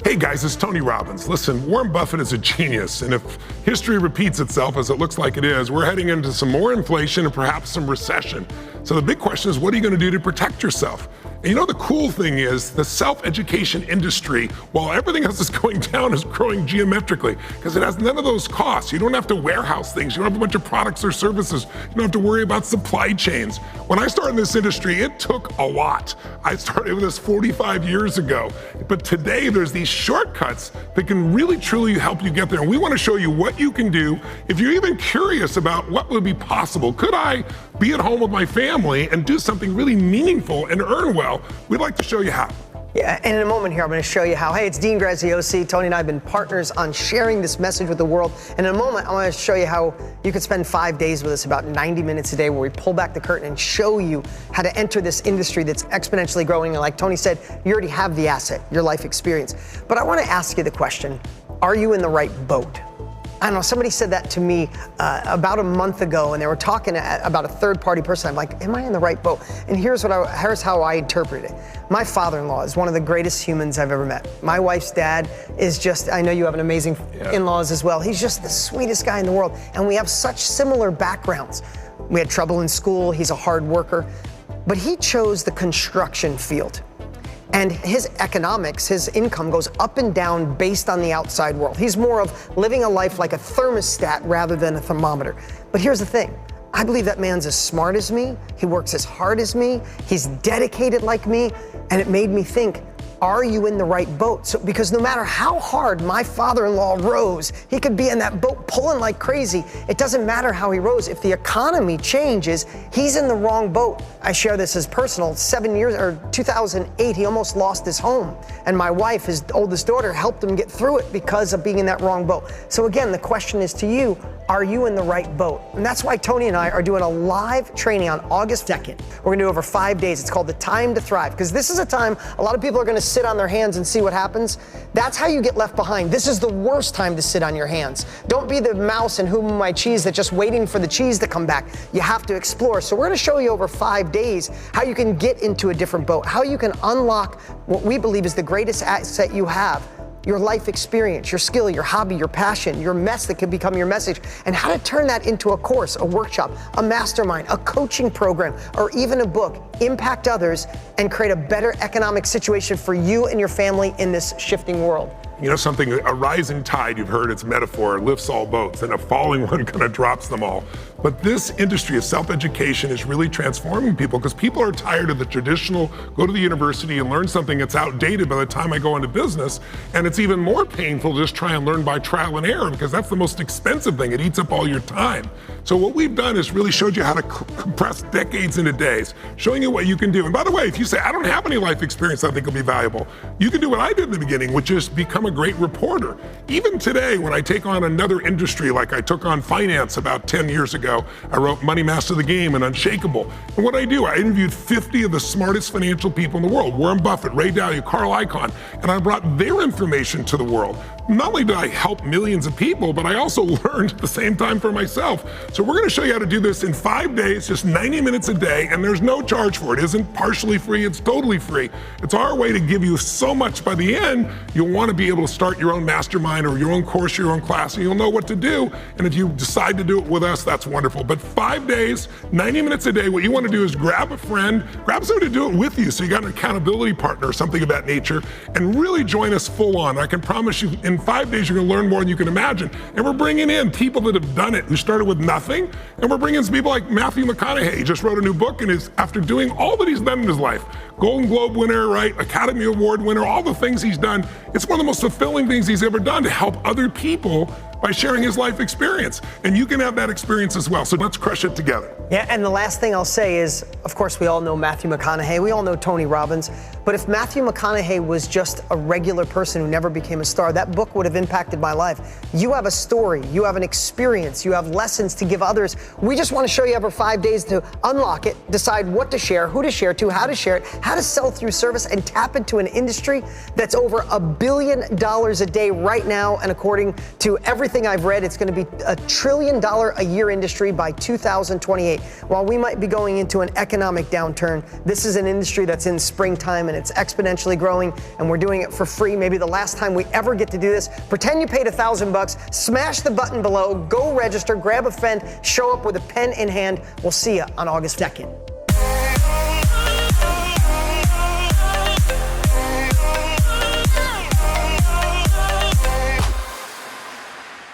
Hey guys, it's Tony Robbins. Listen, Warren Buffett is a genius, and if history repeats itself, as it looks like it is, we're heading into some more inflation and perhaps some recession. So the big question is, what are you going to do to protect yourself? And you know, the cool thing is the self-education industry, while everything else is going down, is growing geometrically because it has none of those costs. You don't have to warehouse things. You don't have a bunch of products or services. You don't have to worry about supply chains. When I started in this industry, it took a lot. I started with this 45 years ago. But today, there's these shortcuts that can really, truly help you get there. And we want to show you what you can do if you're even curious about what would be possible. Could I be at home with my family and do something really meaningful and earn well? We'd like to show you how. Yeah, and in a moment here, I'm going to show you how. Hey, it's Dean Grasiosi. Tony and I have been partners on sharing this message with the world. And in a moment, I want to show you how you could spend 5 days with us, about 90 minutes a day, where we pull back the curtain and show you how to enter this industry that's exponentially growing. And like Tony said, you already have the asset, your life experience. But I want to ask you the question, are you in the right boat? I don't know, somebody said that to me about a month ago, and they were talking about a third-party person. I'm like, am I in the right boat? And here's how I interpret it. My father-in-law is one of the greatest humans I've ever met. My wife's dad is just, I know you have an amazing in-laws as well. He's just the sweetest guy in the world, and we have such similar backgrounds. We had trouble in school, he's a hard worker, but he chose the construction field. And his economics, his income goes up and down based on the outside world. He's more of living a life like a thermostat rather than a thermometer. But here's the thing. I believe that man's as smart as me. He works as hard as me. He's dedicated like me. And it made me think, are you in the right boat? So, because no matter how hard my father-in-law rows, he could be in that boat pulling like crazy. It doesn't matter how he rows. If the economy changes, he's in the wrong boat. I share this as personal. 2008, he almost lost his home. And my wife, his oldest daughter, helped him get through it because of being in that wrong boat. So again, the question is to you, are you in the right boat? And that's why Tony and I are doing a live training on August 2nd. We're gonna do over 5 days. It's called the Time to Thrive, because this is a time a lot of people are gonna sit on their hands and see what happens. That's how you get left behind. This is the worst time to sit on your hands. Don't be the mouse in Who Moved My Cheese that's just waiting for the cheese to come back. You have to explore. So we're gonna show you over 5 days how you can get into a different boat, how you can unlock what we believe is the greatest asset you have. Your life experience, your skill, your hobby, your passion, your mess that could become your message, and how to turn that into a course, a workshop, a mastermind, a coaching program, or even a book, impact others, and create a better economic situation for you and your family in this shifting world. You know something, a rising tide, you've heard its metaphor, lifts all boats, and a falling one kind of drops them all. But this industry of self-education is really transforming people, because people are tired of the traditional, go to the university and learn something that's outdated by the time I go into business. And it's even more painful to just try and learn by trial and error, because that's the most expensive thing. It eats up all your time. So what we've done is really showed you how to compress decades into days, showing you what you can do. And by the way, if you say, I don't have any life experience I think will be valuable, you can do what I did in the beginning, which is become a great reporter. Even today, when I take on another industry, like I took on finance about 10 years ago, I wrote Money Master the Game and Unshakable. And what I do, I interviewed 50 of the smartest financial people in the world, Warren Buffett, Ray Dalio, Carl Icahn, and I brought their information to the world. Not only did I help millions of people, but I also learned at the same time for myself. So we're going to show you how to do this in 5 days, just 90 minutes a day, and there's no charge for it. It isn't partially free, it's totally free. It's our way to give you so much by the end, you'll want to be able to start your own mastermind or your own course, your own class, and you'll know what to do. And if you decide to do it with us, that's wonderful. But 5 days, 90 minutes a day, what you want to do is grab a friend, grab somebody to do it with you, so you got an accountability partner or something of that nature, and really join us full on. I can promise you, in 5 days, you're going to learn more than you can imagine. And we're bringing in people that have done it, who started with nothing, and we're bringing in some people like Matthew McConaughey. He just wrote a new book, and is after doing all that he's done in his life, Golden Globe winner, right, Academy Award winner, all the things he's done, it's one of the most fulfilling things he's ever done, to help other people by sharing his life experience. And you can have that experience as well. So let's crush it together. Yeah, and the last thing I'll say is, of course, we all know Matthew McConaughey. We all know Tony Robbins. But if Matthew McConaughey was just a regular person who never became a star, that book would have impacted my life. You have a story, you have an experience, you have lessons to give others. We just want to show you over 5 days to unlock it, decide what to share, who to share to, how to share it, how to sell through service, and tap into an industry that's over $1 billion a day right now. And according to everything everything I've read, it's going to be a $1 trillion a year industry by 2028. While we might be going into an economic downturn, this is an industry that's in springtime and it's exponentially growing, and we're doing it for free. Maybe the last time we ever get to do this. Pretend you paid $1,000, smash the button below, go register, grab a pen, show up with a pen in hand. We'll see you on August 2nd.